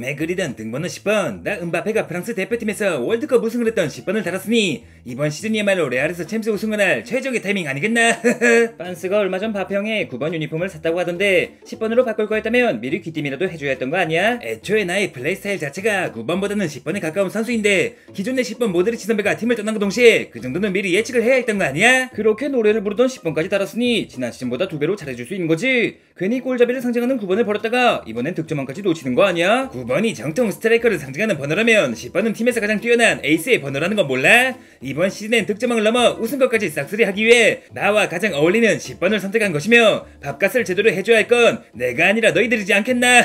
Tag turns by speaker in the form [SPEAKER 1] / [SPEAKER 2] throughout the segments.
[SPEAKER 1] 꿈에 그리던 등번호 10번. 나 은바페가 프랑스 대표팀에서 월드컵 우승을 했던 10번을 달았으니 이번 시즌이야말로 레알에서 챔스 우승을 할 최적의 타이밍 아니겠나? 빤스가 얼마 전 바페형의 9번 유니폼을 샀다고 하던데 10번으로 바꿀 거였다면 미리 귀띔이라도 해줘야 했던 거 아니야? 애초에 나의 플레이 스타일 자체가 9번보다는 10번에 가까운 선수인데 기존의 10번 모드리치 선배가 팀을 떠난 것 동시에 그 정도는 미리 예측을 해야 했던 거 아니야? 그렇게 노래를 부르던 10번까지 달았으니 지난 시즌보다 2배로 잘해줄 수 있는 거지. 괜히 골잡이를 상징하는 9번을 버렸다가 이번엔 득점왕까지 놓치는 거 아니야? 9번이 정통 스트라이커를 상징하는 번호라면 10번은 팀에서 가장 뛰어난 에이스의 번호라는 건 몰라? 이번 시즌엔 득점왕을 넘어 우승컵까지 싹쓸이하기 위해 나와 가장 어울리는 10번을 선택한 것이며 밥값을 제대로 해줘야 할 건 내가 아니라 너희들이지 않겠나?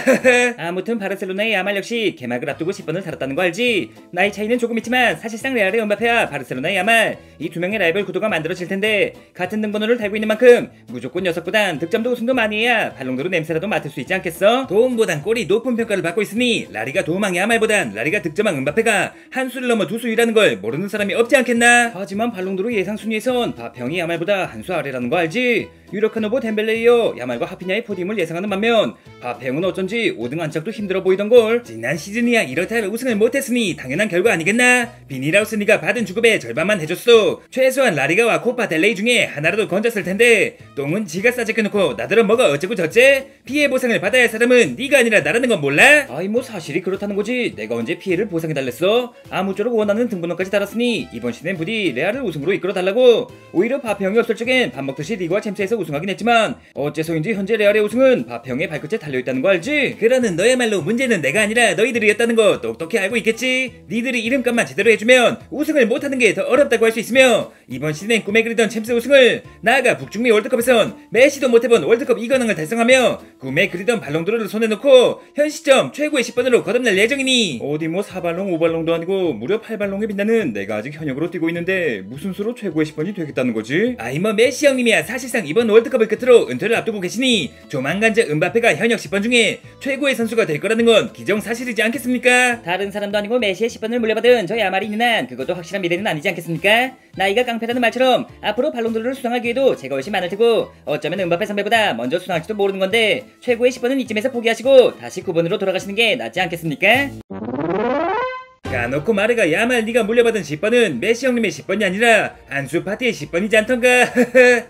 [SPEAKER 1] 아무튼 바르셀로나의 야말 역시 개막을 앞두고 10번을 달았다는 거 알지? 나이 차이는 조금 있지만 사실상 레알의 은바페와 바르셀로나의 야말 이 두 명의 라이벌 구도가 만들어질 텐데 같은 등번호를 달고 있는 만큼 무조건 녀석보단 득점도 우승도 많이 해야 발롱도르 냄새라도 맡을 수 있지 않겠어? 도움보단 골이 높은 평가를 받고 있으니 라리가 도움왕 야말보단 라리가 득점왕 은바페가 한 수를 넘어 두 수위라는 걸 모르는 사람이 없지 않겠나? 하지만 발롱도르 예상 순위에선 바페형이 야말보다 한 수 아래라는 거 알지? 유력한 후보 덴벨레에 이어 야말과 하피냐의 포디움을 예상하는 반면 바페형은 어쩐지 5등 안착도 힘들어 보이던걸. 지난 시즌이야 이렇다 할 우승을 못했으니 당연한 결과 아니겠나? 비니라우스니가 받은 주급의 절반만 해줬어. 최소한 라리가와 코파 델레이 중에 하나라도 건졌을 텐데 똥은 지가 싸제껴놓고 나더러 뭐가 어쩌고 저째? 피해 보상을 받아야 할 사람은 네가 아니라 나라는 건 몰라? 아이 뭐 사실이 그렇다는 거지. 내가 언제 피해를 보상해달랬어? 아무쪼록 원하는 등번호까지 달았으니 이번 시즌엔 부디 레알을 우승으로 이끌어달라고. 오히려 바페형이 없을 적엔 밥 먹듯이 리그와 챔스에서 우승하긴 했지만 어째서인지 현재 레알의 우승은 바페형의 발끝에 달려있다는 거 알지? 그러는 너야말로 문제는 내가 아니라 너희들이었다는 거 똑똑히 알고 있겠지? 니들이 이름값만 제대로 해주면 우승을 못하는 게 더 어렵다고 할 수 있으며 이번 시즌엔 꿈에 그리던 챔스 우승을 나아가 북중미 월드컵에선 메시도 못해본 월드컵 2관왕을 달성하며 꿈에 그리던 발롱도르를 손에 놓고 현 시점 최고의 10번으로 거듭날 예정이니 어디 뭐 4발롱 5발롱도 아니고 무려 8발롱에 빛나는 내가 아직 현역으로 뛰고 있는데 무슨 수로 최고의 10번이 되겠다는 거지? 아이 뭐 메시 형님이야 사실상 이번 월드컵을 끝으로 은퇴를 앞두고 계시니 조만간 저 은바페가 현역 10번 중에 최고의 선수가 될 거라는 건 기정사실이지 않겠습니까? 다른 사람도 아니고 메시의 10번을 물려받은 저 야말이 있는 한 그것도 확실한 미래는 아니지 않겠습니까? 나이가 깡패라는 말처럼 앞으로 발롱도르를 수상할 기회도 제가 훨씬 많을 테고 어쩌면 은바페 선배보다 먼저 수상할지도 모르는 건데 최고의 10번은 이쯤에서 포기하시고 다시 9번으로 돌아가시는 게 낫지 않겠습니까? 까놓고 말해가 야말 네가 물려받은 10번은 메시 형님의 10번이 아니라 안수파티의 10번이지 않던가?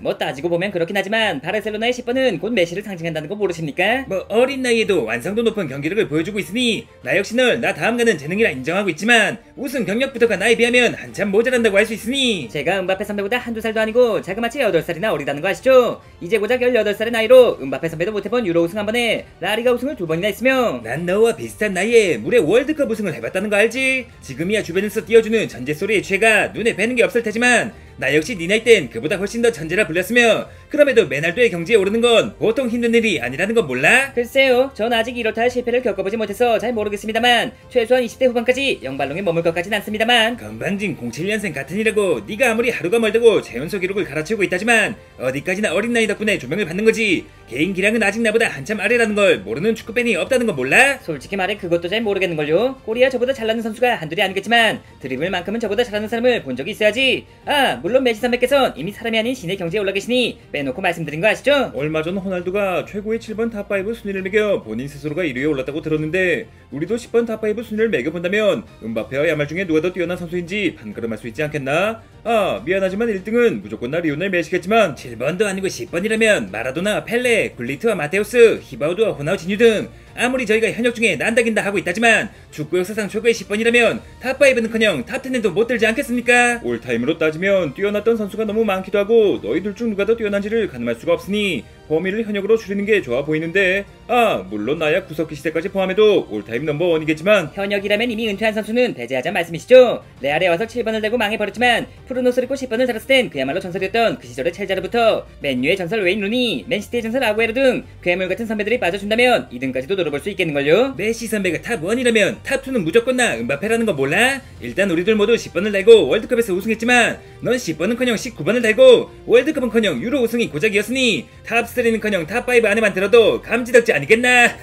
[SPEAKER 1] 뭐 따지고 보면 그렇긴 하지만 바르셀로나의 10번은 곧 메시를 상징한다는 거 모르십니까? 뭐 어린 나이에도 완성도 높은 경기력을 보여주고 있으니 나 역시 널 나 다음가는 재능이라 인정하고 있지만 우승 경력부터가 나에 비하면 한참 모자란다고 할 수 있으니 제가 은바페 선배보다 한두 살도 아니고 자그마치 8살이나 어리다는 거 아시죠? 이제 고작 18살의 나이로 은바페 선배도 못해본 유로 우승 한 번에 라리가 우승을 2번이나 했으며 난 너와 비슷한 나이에 무려 월드컵 우승을 해봤다는 거 알지? 지금이야 주변에서 띄워주는 전제 소리의 죄가 눈에 뵈는 게 없을 테지만 나 역시 네 나이 땐 그보다 훨씬 더 천재라 불렸으며 그럼에도 메날도의 경지에 오르는 건 보통 힘든 일이 아니라는 건 몰라? 글쎄요 전 아직 이렇다 할 실패를 겪어보지 못해서 잘 모르겠습니다만 최소한 20대 후반까지 영발롱에 머물 것 같진 않습니다만 건방진 07년생 같으니라고 네가 아무리 하루가 멀다고 최연소 기록을 갈아치우고 있다지만 어디까지나 어린 나이 덕분에 조명을 받는 거지 개인 기량은 아직 나보다 한참 아래라는 걸 모르는 축구팬이 없다는 건 몰라? 솔직히 말해 그것도 잘 모르겠는걸요? 꼬리야 저보다 잘나는 선수가 한둘이 아니겠지만 드리블만큼은 저보다 잘하는 사람을 본 적이 있어야지. 아 물론 메시 선배께선 이미 사람이 아닌 신의 경지에 올라 계시니 빼놓고 말씀드린 거 아시죠? 얼마 전 호날두가 최고의 7번 탑5 순위를 매겨 본인 스스로가 1위에 올랐다고 들었는데 우리도 10번 탑5 순위를 매겨본다면 은바페와 야말 중에 누가 더 뛰어난 선수인지 판가름할 수 있지 않겠나? 아 미안하지만 1등은 무조건 나 리오넬 메시겠지만 7번도 아니고 10번이라면 마라도나, 펠레, 굴리트와 마테우스, 히바우드와 호나우지뉴 등 아무리 저희가 현역 중에 난다긴다 하고 있다지만 축구 역사상 최고의 10번이라면 탑5는커녕 탑10에도 못 들지 않겠습니까? 올타임으로 따지면 뛰어났던 선수가 너무 많기도 하고 너희들 중 누가 더 뛰어난지를 가늠할 수가 없으니 범위를 현역으로 줄이는 게 좋아 보이는데 아 물론 나야 구석기 시대까지 포함해도 올타임 넘버1이겠지만 현역이라면 이미 은퇴한 선수는 배제하자 말씀이시죠? 레알에 와서 7번을 달고 망해버렸지만 푸른 옷을 입고 10번을 달았을 땐 그야말로 전설이었던 그 시절의 첼자르부터 맨유의 전설 웨인 루니, 맨시티의 전설 아구에로 등 괴물같은 선배들이 빠져준다면 2등까지도 노려볼 수 있겠는걸요? 메시 선배가 탑1이라면 탑2는 무조건 나 은바페라는 거 몰라? 일단 우리들 모두 10번을 달고 월드컵에서 우승했지만 넌 10번은커녕 19번을 달고 월드컵은커녕 유로 우승이 고작이었으니 탑3는커녕 탑5 안에만 들어도 감지덕지 아니겠나?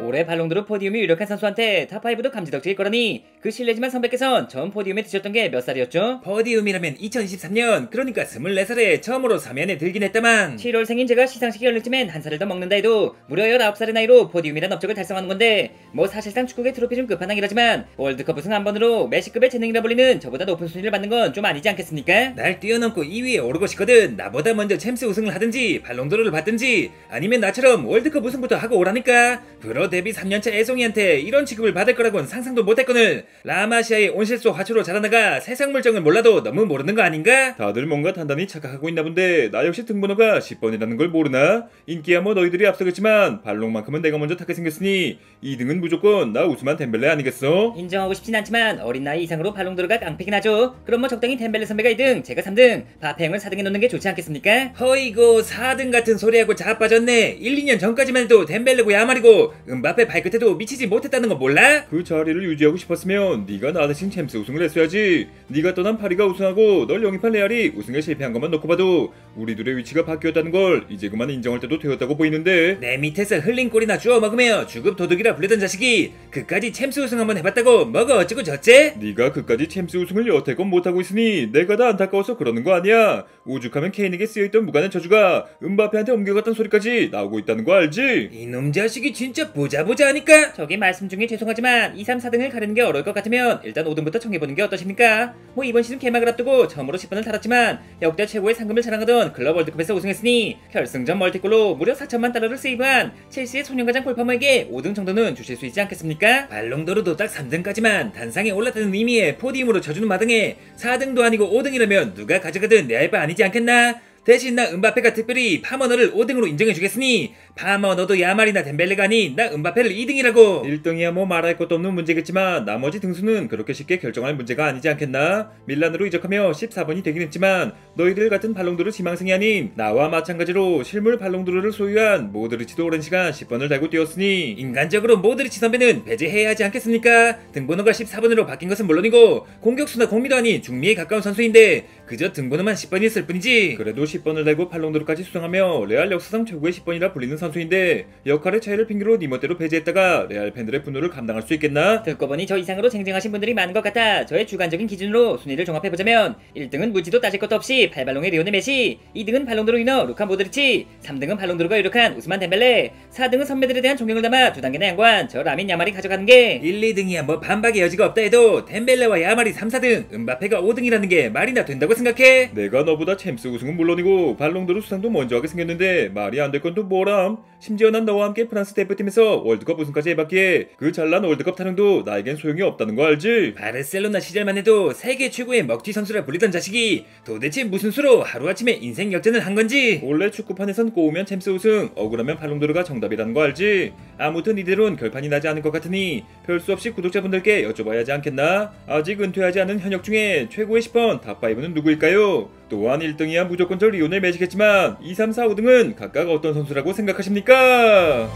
[SPEAKER 1] 올해 발롱도르 포디움이 유력한 선수한테 탑5도 감지덕지일 거라니 그 실례지만 선배께선 처음 포디움에 드셨던 게 몇 살이었죠? 포디움이라면 2023년, 그러니까 24살에 처음으로 사면에 들긴 했다만 7월생인 제가 시상식이 열릴 쯤엔 한 살을 더 먹는다 해도 무려 19살의 나이로 포디움이란 업적을 달성하는 건데 뭐 사실상 축구계 트로피 중 끝판왕이라지만 월드컵 우승 한 번으로 메시급의 재능이라 불리는 저보다 높은 순위를 받는 건 좀 아니지 않겠습니까? 날 뛰어넘고 2위에 오르고 싶거든. 나보다 먼저 챔스 우승을 하든지 발롱도르를 받든지 아니면 나처럼 월드컵 우승부터 하고 오라니까. 프로 데뷔 3년차 애송이한테 이런 취급을 받을 거라고는 상상도 못했거늘. 라마시아의 온실속 화초로 자라나가 세상 물정을 몰라도 너무 모르는 거 아닌가?
[SPEAKER 2] 다들 뭔가 단단히 착각하고 있나 본데 나 역시 등번호가 10번이라는 걸 모르나? 인기야 뭐 너희들이 앞서겠지만 발롱만큼은 내가 먼저 타게 생겼으니 2등은 무조건 나 우스만 덴벨레 아니겠어?
[SPEAKER 1] 인정하고 싶진 않지만 어린 나이 이상으로 발롱도르가 깡패긴 하죠. 그럼 뭐 적당히 덴벨레 선배가 2등, 제가 3등, 바페형을 4등에 놓는 게 좋지 않겠습니까? 허이고 4등 같은 소리하고 자빠졌네. 1, 2년 전까지만 해도 덴벨레고 야말이고 음바페 발끝에도 미치지 못했다는 거 몰라?
[SPEAKER 2] 그 자리를 유지하고 싶었으면 네가 나 대신 챔스 우승을 했어야지. 네가 떠난 파리가 우승하고 널 영입한 레알이 우승에 실패한 것만 놓고 봐도 우리 둘의 위치가 바뀌었다는 걸 이제 그만 인정할 때도 되었다고 보이는데,
[SPEAKER 1] 내 밑에서 흘린 꼴이나 주워 먹으며 주급 도둑이라 불리던 자식이 그까지 챔스 우승 한번 해봤다고 뭐가 어쩌고 저째?
[SPEAKER 2] 네가 그까지 챔스 우승을 여태껏 못하고 있으니 내가 다 안타까워서 그러는 거 아니야. 오죽하면 케인에게 쓰여있던 무관한 저주가 음바페한테 옮겨갔던 소리까지 나오고 있다는 거 알지?
[SPEAKER 1] 이놈 자식이 진짜 보자 하니까. 저기 말씀 중에 죄송하지만 2, 3, 4등을 가르는 게 어려울 것 같으면 일단 5등부터 정해보는 게 어떠십니까? 뭐 이번 시즌 개막을 앞두고 처음으로 10번을 달았지만 역대 최고의 상금을 자랑하던 클럽 월드컵에서 우승했으니 결승전 멀티골로 무려 4천만 달러를 세이브한 첼시의 소년가장 골파머에게 5등 정도는 주실 수 있지 않겠습니까? 발롱도르도 딱 3등까지만 단상에 올랐다는 의미의 포디움으로 쳐주는 마당에 4등도 아니고 5등이라면 누가 가져가든 내 할 바 아니지 않겠나? 대신 나 음바페가 특별히 파머너를 5등으로 인정해주겠으니 파머너도 야말이나 덴벨레가 아닌 나 음바페를 2등이라고.
[SPEAKER 2] 1등이야 뭐 말할 것도 없는 문제겠지만 나머지 등수는 그렇게 쉽게 결정할 문제가 아니지 않겠나? 밀란으로 이적하며 14번이 되긴 했지만 너희들 같은 발롱도르 지망생이 아닌 나와 마찬가지로 실물 발롱도르를 소유한 모드리치도 오랜 시간 10번을 달고 뛰었으니
[SPEAKER 1] 인간적으로 모드리치 선배는 배제해야 하지 않겠습니까? 등번호가 14번으로 바뀐 것은 물론이고 공격수나 공미도 아닌 중미에 가까운 선수인데 그저 등번호만 10번이었을 뿐이지.
[SPEAKER 2] 그래도 10번을 달고 발롱도르까지 수상하며 레알 역사상 최고의 10번이라 불리는 선수인데 역할의 차이를 핑계로 네 멋대로 배제했다가 레알 팬들의 분노를 감당할 수 있겠나?
[SPEAKER 1] 듣고 보니 저 이상으로 쟁쟁하신 분들이 많은 것 같아 저의 주관적인 기준으로 순위를 종합해보자면 1등은 무지도 따질 것도 없이 발발롱의 리오넬 메시, 2등은 발롱도르 위너 루카 모드리치, 3등은 발롱도르가 유력한 우스만 덴벨레, 4등은 선배들에 대한 존경을 담아 두 단계나 양관 저 라민 야말이 가져가는 게 1, 2등이야 뭐 반박의 여지가 없다 해도 덴벨레와 야말이 3, 4등, 음바페가 5등이라는 게 말이나 된다고 생각해?
[SPEAKER 2] 내가 너보다 챔스 우승은 물론이고 발롱도르 수상도 먼저 하게 생겼는데 말이 안 될 건 또 뭐람? 심지어 난 너와 함께 프랑스 대표팀에서 월드컵 우승까지 해봤기에 그 잘난 월드컵 타령도 나에겐 소용이 없다는 거 알지?
[SPEAKER 1] 바르셀로나 시절만 해도 세계 최고의 먹튀 선수라 불리던 자식이 도대체 무슨 수로 하루아침에 인생 역전을 한 건지.
[SPEAKER 2] 원래 축구판에선 꼬우면 챔스 우승, 억울하면 발롱도르가 정답이라는 거 알지? 아무튼 이대로는 결판이 나지 않을 것 같으니 별 수 없이 구독자분들께 여쭤봐야 하지 않겠나? 아직 은퇴하지 않은 현역 중에 최고의 10번 탑5는 누구일까요? 또한 1등이야 무조건 저 리오넬 메시겠지만 2, 3, 4, 5등은 각각 어떤 선수라고 생각하십니까?